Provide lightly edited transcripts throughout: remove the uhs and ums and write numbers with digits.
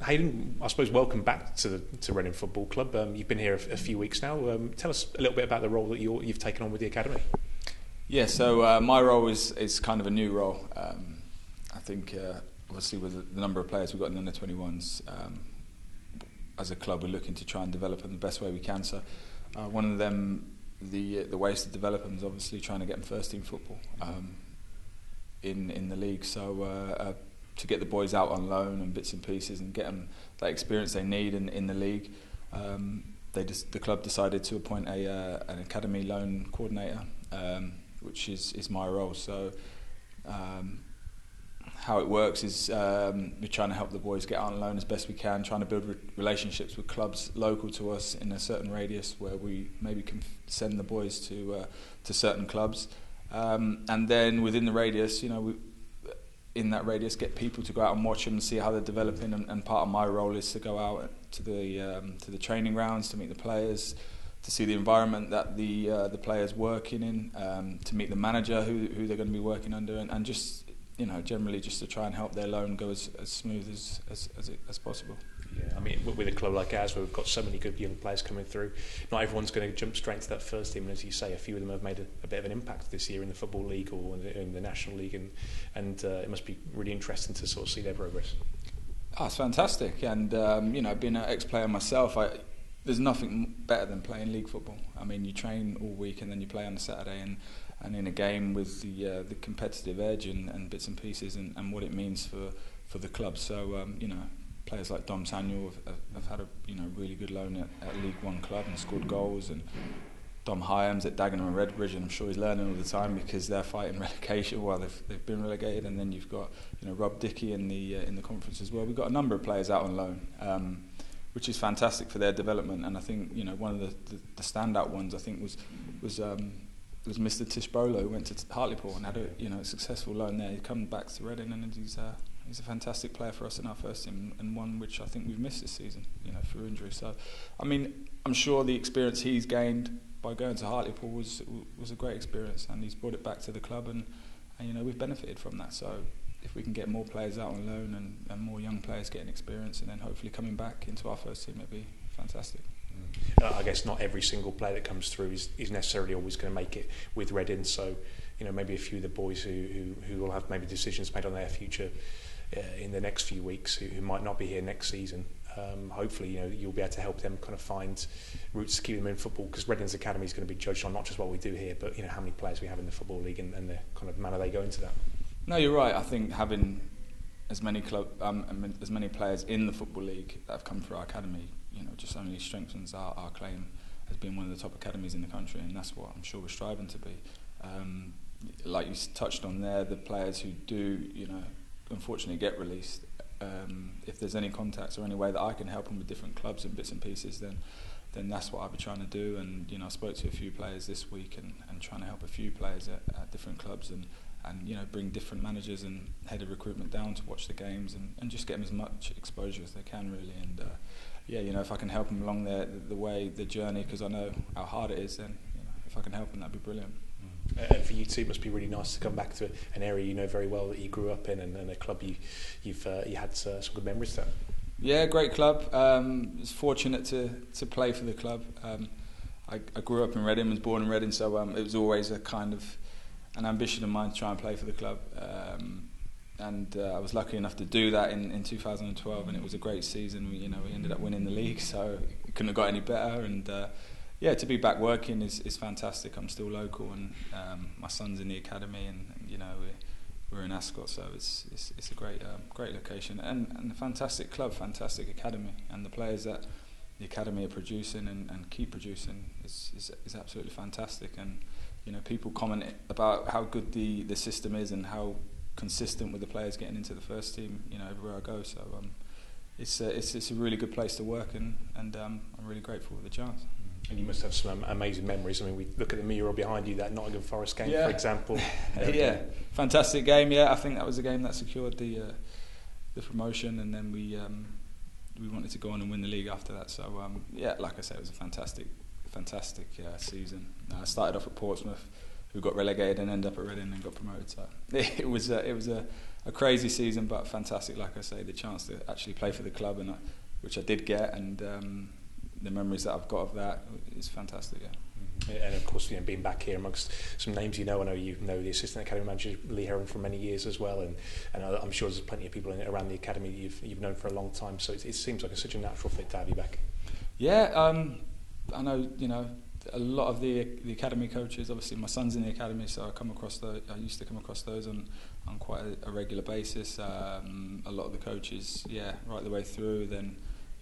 Hayden, I suppose welcome back to Reading Football Club. You've been here a few weeks now. Tell us a little bit about the role that you've taken on with the academy. Yeah, so my role is kind of a new role. I think obviously with the number of players we've got in the under-21s, as a club we're looking to try and develop them the best way we can. So one of them, the ways to develop them is obviously trying to get them first team football in the league. So to get the boys out on loan and bits and pieces and get them that experience they need in the league, the club decided to appoint an academy loan coordinator, which is my role. So how it works is we're trying to help the boys get out on loan as best we can, trying to build relationships with clubs local to us in a certain radius where we maybe can send the boys to certain clubs, and then within the radius, in that radius, get people to go out and watch them and see how they're developing. And part of my role is to go out to the training grounds, to meet the players, to see the environment that the players working in, to meet the manager who they're going to be working under, and just generally just to try and help their loan go as smooth as possible. Yeah, I mean, with a club like ours where we've got so many good young players coming through, not everyone's going to jump straight to that first team. And as you say, a few of them have made a bit of an impact this year in the Football League or in the National League, and it must be really interesting to sort of see their progress. Oh, it's fantastic, and being an ex-player myself, there's nothing better than playing league football. I mean, you train all week and then you play on a Saturday, and in a game with the competitive edge and bits and pieces and what it means for the club. So players like Dom Samuel have had a really good loan at League One club and scored goals, and Dom Hyams at Dagenham and Redbridge, and I'm sure he's learning all the time because they're fighting relegation. Well, they've been relegated, and then you've got Rob Dickey in the conference as well. We've got a number of players out on loan, which is fantastic for their development. And I think one of the standout ones I think was Mr. Tish Bolo, who went to Hartlepool and had a successful loan there. He come back to Reading, and he's a fantastic player for us in our first team, and one which I think we've missed this season, through injury. So, I mean, I'm sure the experience he's gained by going to Hartlepool was a great experience, and he's brought it back to the club, and we've benefited from that. So, if we can get more players out on loan and more young players getting experience, and then hopefully coming back into our first team, it'd be fantastic. I guess not every single player that comes through is necessarily always going to make it with Reading. So, maybe a few of the boys who will have maybe decisions made on their future in the next few weeks, who might not be here next season. Hopefully, you'll be able to help them kind of find routes to keep them in football, because Reading's academy is going to be judged on not just what we do here, but how many players we have in the Football League and the kind of manner they go into that. No, you're right. I think having as many players in the Football League that have come through our academy, just only strengthens our claim as being one of the top academies in the country, and that's what I'm sure we're striving to be. Like you touched on there, the players who do, unfortunately get released, if there's any contacts or any way that I can help them with different clubs and bits and pieces, then that's what I'll be trying to do. And I spoke to a few players this week and trying to help a few players at different clubs and bring different managers and head of recruitment down to watch the games and just get them as much exposure as they can, really. And if I can help them along the journey, because I know how hard it is, then if I can help them, that'd be brilliant. And for you too, it must be really nice to come back to an area you know very well, that you grew up in, and a club you had some good memories to. Yeah, great club. I was fortunate to play for the club. I grew up in Reading, was born in Reading, so it was always a kind of an ambition of mine to try and play for the club. And I was lucky enough to do that in 2012, and it was a great season. We ended up winning the league, so it couldn't have got any better. And to be back working is fantastic. I'm still local, and my son's in the academy, and we're in Ascot, so it's a great location and a fantastic club, fantastic academy, and the players that the academy are producing and keep producing is absolutely fantastic. And people comment about how good the system is and how consistent with the players getting into the first team, everywhere I go. So it's a really good place to work, and I'm really grateful for the chance. And you must have some amazing memories. I mean, we look at the mural behind you, that Nottingham Forest game, for example. Yeah, fantastic game. Yeah, I think that was the game that secured the promotion, and then we wanted to go on and win the league after that. So like I said, it was a fantastic season. I started off at Portsmouth, who got relegated and ended up at Reading and got promoted. So it was a crazy season, but fantastic. Like I say, the chance to actually play for the club, and which I did get, and the memories that I've got of that is fantastic. Yeah. And of course, being back here amongst some names I know you know the assistant academy manager Lee Heron for many years as well, and I'm sure there's plenty of people around the academy that you've known for a long time. So it seems like such a natural fit to have you back. Yeah, I know a lot of the academy coaches. Obviously, my son's in the academy, so I used to come across those on quite a regular basis. A lot of the coaches, right the way through. Then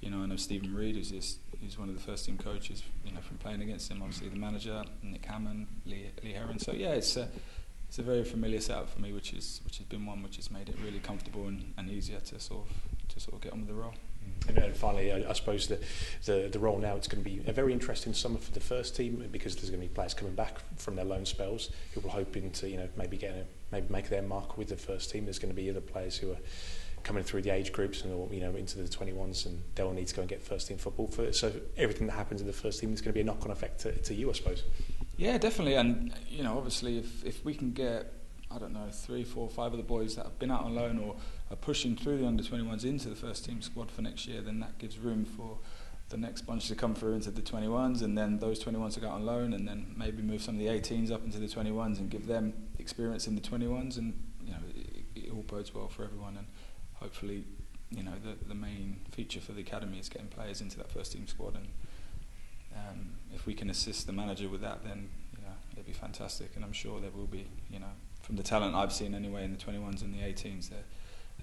I know Stephen Reid, who's one of the first team coaches, from playing against him. Obviously, the manager, Nick Hammond, Lee Heron. So it's a very familiar setup for me, which has been one which has made it really comfortable and easier to sort of get on with the role. And finally, I suppose the role now, it's going to be a very interesting summer for the first team, because there's going to be players coming back from their loan spells who will hoping to maybe make their mark with the first team. There's going to be other players who are coming through the age groups and into the 21s, and they'll need to go and get first team football so everything that happens in the first team is going to be a knock-on effect to you, I suppose. Yeah, definitely. And obviously if we can get 3, 4, 5 of the boys that have been out on loan or are pushing through the under-21s into the first team squad for next year, then that gives room for the next bunch to come through into the 21s, and then those 21s to go out on loan, and then maybe move some of the 18s up into the 21s and give them experience in the 21s, and it all bodes well for everyone. And hopefully, the main feature for the academy is getting players into that first team squad, and if we can assist the manager with that, then it'd be fantastic. And I'm sure there will be, from the talent I've seen anyway in the 21s and the 18s,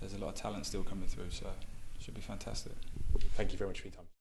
there's a lot of talent still coming through, so it should be fantastic. Thank you very much for your time.